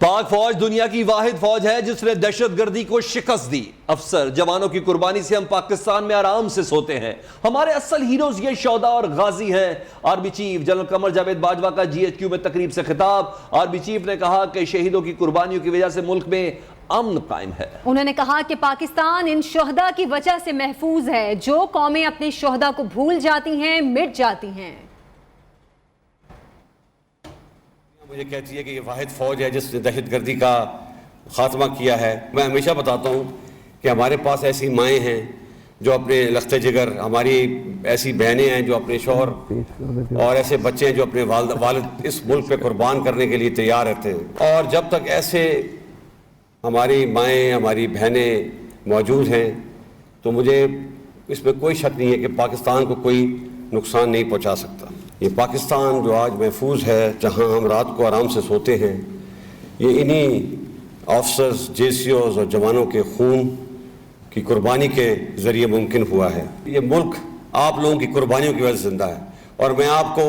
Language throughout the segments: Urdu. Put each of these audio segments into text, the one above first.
پاک فوج دنیا کی واحد فوج ہے جس نے دہشت گردی کو شکست دی۔ افسر جوانوں کی قربانی سے ہم پاکستان میں آرام سے سوتے ہیں۔ ہمارے اصل ہیروز یہ شہداء اور غازی ہیں۔ Army chief general Qamar Javed Bajwa کا GHQ میں تقریب سے خطاب۔ آرمی چیف نے کہا کہ شہیدوں کی قربانیوں کی وجہ سے ملک میں امن قائم ہے۔ انہوں نے کہا کہ پاکستان ان شہداء کی وجہ سے محفوظ ہے۔ جو قومیں اپنے شہداء کو بھول جاتی ہیں مٹ جاتی ہیں۔ مجھے کہتی ہے کہ یہ واحد فوج ہے جس نے دہشت گردی کا خاتمہ کیا ہے۔ میں ہمیشہ بتاتا ہوں کہ ہمارے پاس ایسی مائیں ہیں جو اپنے لخت جگر، ہماری ایسی بہنیں ہیں جو اپنے شوہر اور ایسے بچے ہیں جو اپنے والد اس ملک پہ قربان کرنے کے لیے تیار رہتے ہیں، اور جب تک ایسے ہماری مائیں، ہماری بہنیں موجود ہیں تو مجھے اس میں کوئی شک نہیں ہے کہ پاکستان کو کوئی نقصان نہیں پہنچا سکتا۔ یہ پاکستان جو آج محفوظ ہے، جہاں ہم رات کو آرام سے سوتے ہیں، یہ انہی آفسرز، JCOs اور جوانوں کے خون کی قربانی کے ذریعے ممکن ہوا ہے۔ یہ ملک آپ لوگوں کی قربانیوں کی وجہ سے زندہ ہے، اور میں آپ کو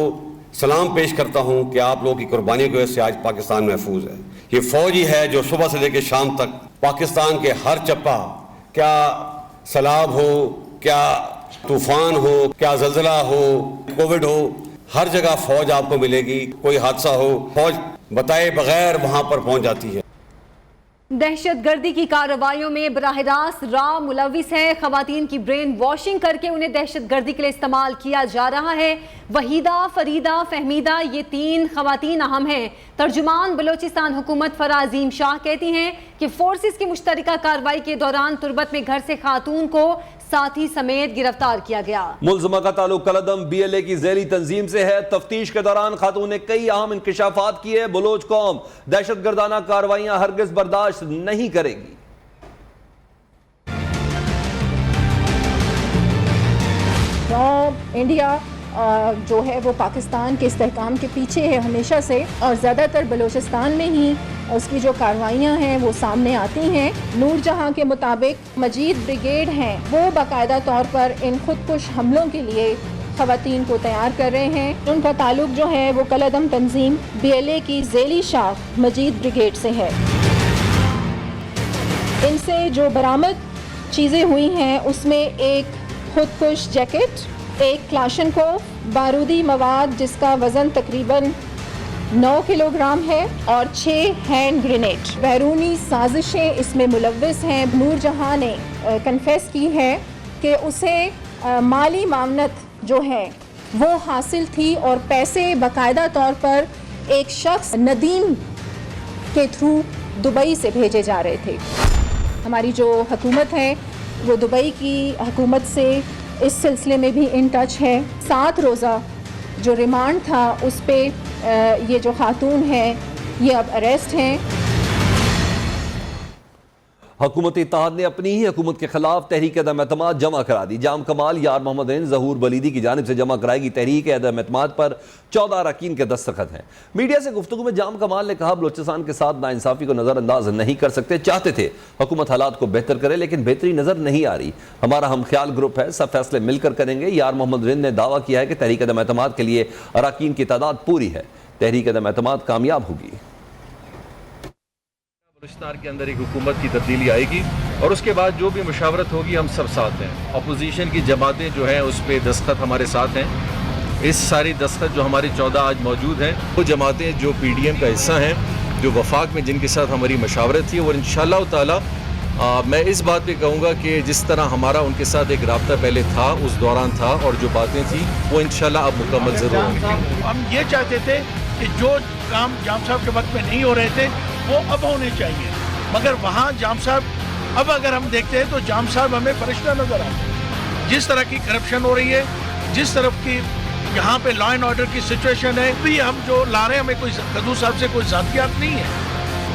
سلام پیش کرتا ہوں کہ آپ لوگوں کی قربانیوں کی وجہ سے آج پاکستان محفوظ ہے۔ یہ فوج ہی ہے جو صبح سے لے کے شام تک پاکستان کے ہر چپا، کیا سیلاب ہو، کیا طوفان ہو، کیا زلزلہ ہو، کووڈ ہو، ہر جگہ فوج آپ کو ملے گی۔ کوئی حادثہ ہو، فوج بتائے بغیر وہاں پر پہنچ جاتی ہے۔ دہشت گردی کی کارروائیوں میں براہ راست را ملوث ہے۔ خواتین کی برین واشنگ کر کے انہیں دہشت گردی کے لیے استعمال کیا جا رہا ہے۔ وحیدہ، فریدہ، فہمیدہ یہ 3 خواتین اہم ہیں۔ ترجمان بلوچستان حکومت فرح عظیم شاہ کہتی ہیں کہ فورسز کی مشترکہ کارروائی کے دوران تربت میں گھر سے خاتون کو ساتھی سمیت گرفتار کیا گیا۔ ملزمہ کا تعلق کلعدم BLA کی ذیلی تنظیم سے ہے۔ تفتیش کے دوران خاتون نے کئی اہم انکشافات کیے۔ بلوچ قوم دہشت گردانہ کارروائیاں ہرگز برداشت نہیں کرے گی۔ انڈیا جو ہے وہ پاکستان کے استحکام کے پیچھے ہے ہمیشہ سے، اور زیادہ تر بلوچستان میں ہی اس کی جو کارروائیاں ہیں وہ سامنے آتی ہیں۔ نور جہاں کے مطابق مجید بریگیڈ ہیں، وہ باقاعدہ طور پر ان خود کش حملوں کے لیے خواتین کو تیار کر رہے ہیں۔ ان کا تعلق جو ہے وہ کلعدم تنظیم BLA کی ذیلی شاخ مجید بریگیڈ سے ہے۔ ان سے جو برآمد چیزیں ہوئی ہیں اس میں ایک خود کش جیکٹ، ایک کلاشنکوف، بارودی مواد جس کا وزن تقریباً 9 کلو گرام ہے، اور 6 ہینڈ گرینیڈ۔ بیرونی سازشیں اس میں ملوث ہیں۔ نور جہاں نے کنفیس کی ہے کہ اسے مالی معاونت جو ہے وہ حاصل تھی، اور پیسے باقاعدہ طور پر ایک شخص ندیم کے تھرو دبئی سے بھیجے جا رہے تھے۔ ہماری جو حکومت ہے وہ دبئی کی حکومت سے اس سلسلے میں بھی ان ٹچ ہے۔ 7 روزہ جو ریمانڈ تھا اس پہ یہ جو خاتون ہیں یہ اب اریسٹ ہیں۔ حکومت اتحاد نے اپنی ہی حکومت کے خلاف تحریک عدم اعتماد جمع کرا دی۔ جام کمال، یار محمد عین، ظہور بلیدی کی جانب سے جمع کرائی گئی تحریک عدم اعتماد پر 14 اراکین کے دستخط ہیں۔ میڈیا سے گفتگو میں جام کمال نے کہا بلوچستان کے ساتھ ناانصافی کو نظر انداز نہیں کر سکتے۔ چاہتے تھے حکومت حالات کو بہتر کرے لیکن بہتری نظر نہیں آ رہی۔ ہمارا ہم خیال گروپ ہے، سب فیصلے مل کر کریں گے۔ یار محمد عین نے دعویٰ کیا ہے کہ تحریک عدم اعتماد کے لیے اراکین کی تعداد پوری ہے۔ تحریک عدم اعتماد کامیاب ہوگی۔ بلوچستان کے اندر ایک حکومت کی تبدیلی آئے گی، اور اس کے بعد جو بھی مشاورت ہوگی ہم سب ساتھ ہیں۔ اپوزیشن کی جماعتیں جو ہیں اس پہ دستخط ہمارے ساتھ ہیں۔ اس ساری دستخط جو ہماری 14 آج موجود ہیں، وہ جماعتیں جو PDM کا حصہ ہیں، جو وفاق میں جن کے ساتھ ہماری مشاورت تھی، اور انشاءاللہ تعالی میں اس بات پہ کہوں گا کہ جس طرح ہمارا ان کے ساتھ ایک رابطہ پہلے تھا اس دوران تھا، اور جو باتیں تھیں وہ انشاءاللہ اب مکمل ضرور ہوں گی۔ ہم یہ چاہتے تھے کہ جو کام جام صاحب کے وقت میں نہیں ہو رہے تھے وہ اب ہونے چاہیے، مگر وہاں جام صاحب اب اگر ہم دیکھتے ہیں تو جام صاحب ہمیں فرشتہ نظر آتے ہیں۔ جس طرح کی کرپشن ہو رہی ہے، جس طرف کی یہاں پہ لا اینڈ آرڈر کی سچویشن ہے، بھی ہم جو لا رہے ہیں ہمیں کوئی قدو صاحب سے کوئی ذاتیات نہیں ہے،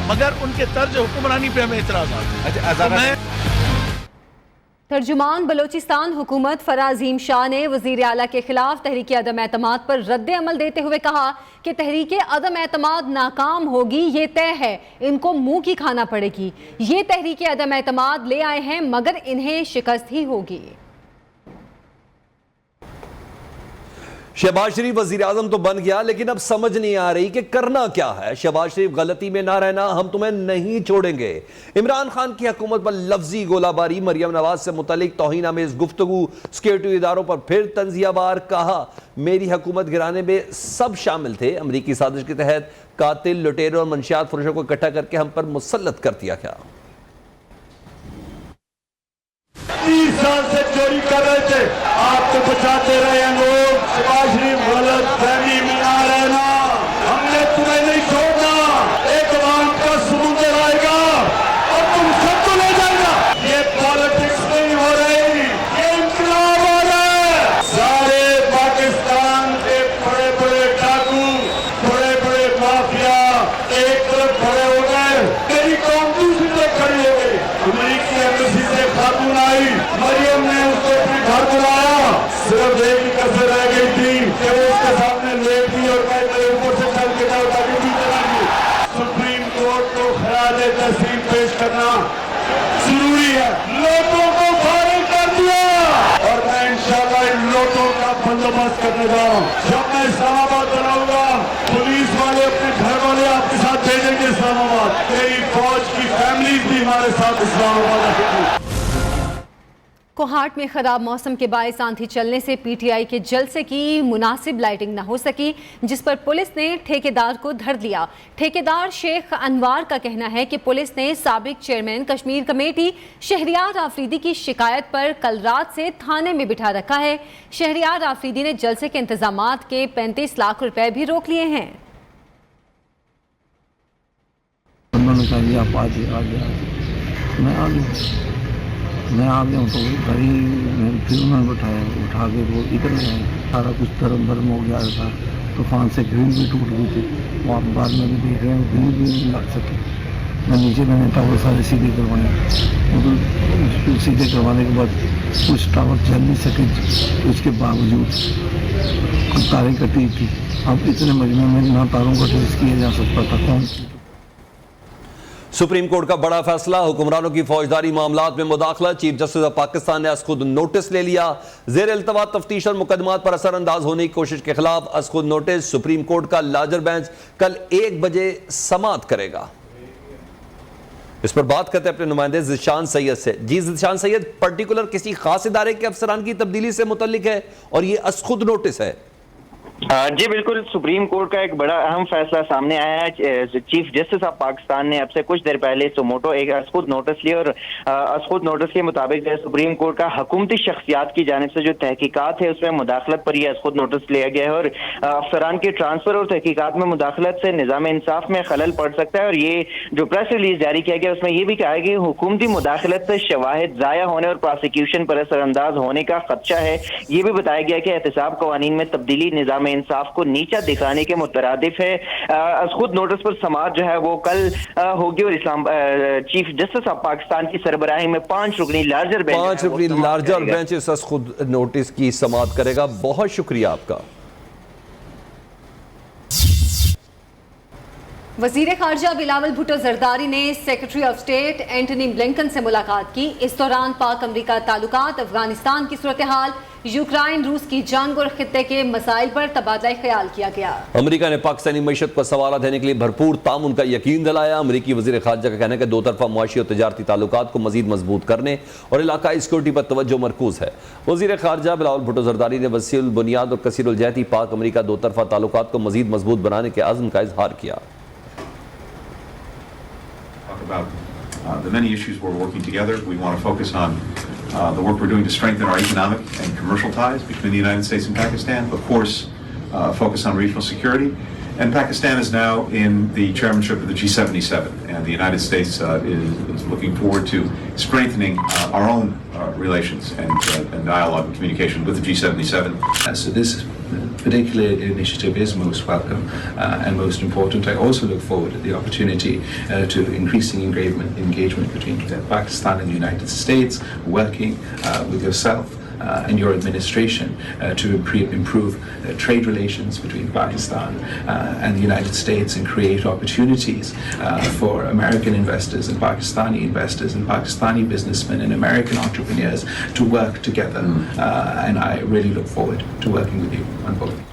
مگر ان کے طرز حکمرانی پہ ہمیں اعتراضات ہیں۔ ترجمان بلوچستان حکومت فرح عظیم شاہ نے وزیر اعلیٰ کے خلاف تحریک عدم اعتماد پر رد عمل دیتے ہوئے کہا کہ تحریک عدم اعتماد ناکام ہوگی، یہ طے ہے، ان کو منہ کی کھانا پڑے گی۔ یہ تحریک عدم اعتماد لے آئے ہیں مگر انہیں شکست ہی ہوگی۔ شہباز شریف وزیر اعظم تو بن گیا لیکن اب سمجھ نہیں آ رہی کہ کرنا کیا ہے. شہباز شریف غلطی میں نہ رہنا, ہم تمہیں نہیں چھوڑیں گے. عمران خان کی حکومت پر لفظی گولہ باری, مریم نواز سے متعلق توہین آمیز گفتگو, سیکورٹی اداروں پر پھر تنزیہ بار. کہا میری حکومت گرانے میں سب شامل تھے, امریکی سازش کے تحت قاتل, لٹیروں اور منشیات فروشوں کو اکٹھا کر کے ہم پر مسلط کر دیا گیا. 30 سال سے چوری کر رہے تھے, آپ کو بچاتے رہے ہیں لوگ. شہباز شریف غلط فہمی میں نہ رہنا, ہم نے تمہیں نہیں چھوڑنا. ایک عوام کا سمندر آئے گا اور تم سب کو لے جائے گا. یہ پالیٹکس نہیں ہو رہی, یہ انقلاب ہو رہا ہے. سارے پاکستان کے بڑے بڑے ڈاکو, بڑے بڑے مافیا ایک طرف کھڑے ہو گئے, میری قوم دوسری طرف کھڑی ہو گئی. امریکی ایمبیسی سے خاتون آئی, مریم نے اس کو اپنے گھر بلایا. صرف ایک ہی کسر رہ گئی تھی کہ وہ اس کے سامنے لیٹ گئی اور کہے میرے اوپر سے چل کے جاؤ تاکہ پیچھے نہ گئی. سپریم کورٹ کو خراج تحسین پیش کرنا ضروری ہے. لوٹوں کو فارغ کر دیا اور میں انشاءاللہ ان لوٹوں کا بندوبست کرنے جا رہا ہوں. جب میں اسلام آباد بناؤں گا, پولیس والے اپنے گھر والے آپ کے ساتھ بھیجیں گے اسلام آباد. میری فوج کی فیملیز بھی ہمارے ساتھ اسلام آباد رکھیں گی. کوہاٹ میں خراب موسم کے باعث آندھی چلنے سے پی ٹی آئی کے جلسے کی مناسب لائٹنگ نہ ہو سکی, جس پر پولیس نے ٹھیکیدار کو دھر لیا. ٹھیکیدار شیخ انوار کا کہنا ہے کہ پولیس نے سابق چیئرمین کشمیر کمیٹی شہریار آفریدی کی شکایت پر کل رات سے تھانے میں بٹھا رکھا ہے. شہریار آفریدی نے جلسے کے انتظامات کے 35 لاکھ روپے بھی روک لیے ہیں. انہوں نے کہا جی آپ آ میں آ گیا ہوں تو گھر پھر انہوں نے اٹھا کے وہ ادھر گئے. سارا کچھ درم برم ہو گیا تھا, طوفان سے گرل بھی ٹوٹ گئی تھی. وہ آپ بعد میں بھی دیکھ رہے ہیں گرل بھی نہیں لگ سکے. میں نیچے میں نے ٹاور سارے سیدھے کروائے. سیدھے کروانے کے بعد کچھ ٹاور چل نہیں سکے, اس کے باوجود تاریں کٹی تھی. اب اتنے مجمع میں نہ تاروں کو ٹریس کیا جا سکتا تھا کون. سپریم کورٹ کا بڑا فیصلہ, حکمرانوں کی فوجداری معاملات میں مداخلت. چیف جسٹس آف پاکستان نے از خود نوٹس لے لیا. زیر التوا تفتیش اور مقدمات پر اثر انداز ہونے کی کوشش کے خلاف از خود نوٹس. سپریم کورٹ کا لارجر بینچ کل 1 بجے سماعت کرے گا. اس پر بات کرتے ہیں اپنے نمائندے ذیشان سید سے. جی ذیشان سید, پرٹیکولر کسی خاص ادارے کے افسران کی تبدیلی سے متعلق ہے اور یہ از خود نوٹس ہے؟ جی بالکل, سپریم کورٹ کا ایک بڑا اہم فیصلہ سامنے آیا ہے. چیف جسٹس آف پاکستان نے اب سے کچھ دیر پہلے سوموٹو ایک از خود نوٹس لیا اور از خود نوٹس کے مطابق سپریم کورٹ کا حکومتی شخصیات کی جانب سے جو تحقیقات ہے اس میں مداخلت پر یہ از خود نوٹس لیا گیا ہے. اور افسران کے ٹرانسفر اور تحقیقات میں مداخلت سے نظام انصاف میں خلل پڑ سکتا ہے. اور یہ جو پریس ریلیز جاری کیا گیا اس میں یہ بھی کہا گیا کہ حکومتی مداخلت سے شواہد ضائع ہونے اور پروسیکیوشن پر اثر انداز ہونے کا خدشہ ہے. یہ بھی بتایا گیا کہ احتساب قوانین میں تبدیلی نظام انصاف کو نیچا دکھانے کے مترادف ہے. از خود نوٹس پر سماعت جو ہے وہ کل ہوگی اور چیف جسٹس آف پاکستان کی سربراہی میں 5 رکنی لارجر بینچ اس از خود نوٹس کی سماعت کرے گا. بہت شکریہ آپ کا. وزیر خارجہ بلاول بھٹو زرداری نے secretary of state Antony Blinken سے ملاقات کی. اس دوران پاک امریکہ تعلقات, افغانستان کی صورتحال, یوکرائن روس کی جنگ اور خطے کے مسائل پر تبادلہ خیال کیا گیا. امریکہ نے پاکستانی معیشت کو سنوارا دینے کے لیے بھرپور تعاون کا یقین دلایا. امریکی وزیر خارجہ کا کہنا ہے کہ دو طرفہ معاشی اور تجارتی تعلقات کو مزید مضبوط کرنے اور علاقائی سیکورٹی پر توجہ مرکوز ہے. وزیر خارجہ بلاول بھٹو زرداری نے وسیع البنیاد اور کثیر الجہتی پاک امریکہ دو طرفہ تعلقات کو مزید مضبوط بنانے کے عزم کا اظہار کیا. About the many issues we're working together. We want to focus on the work we're doing to strengthen our economic and commercial ties between the United States and Pakistan. Of course, focus on regional security. And Pakistan is now in the chairmanship of the G77, and the United States is looking forward to strengthening our own relations and dialogue and communication with the G77. So this particular initiative is most welcome and most important. I also look forward to the opportunity to increasing engagement between Pakistan and the United States, working with yourself and your administration to improve trade relations between Pakistan and the United States and create opportunities for American investors and Pakistani businessmen and American entrepreneurs to work together. And I really look forward to working with you on both.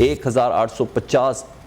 1,850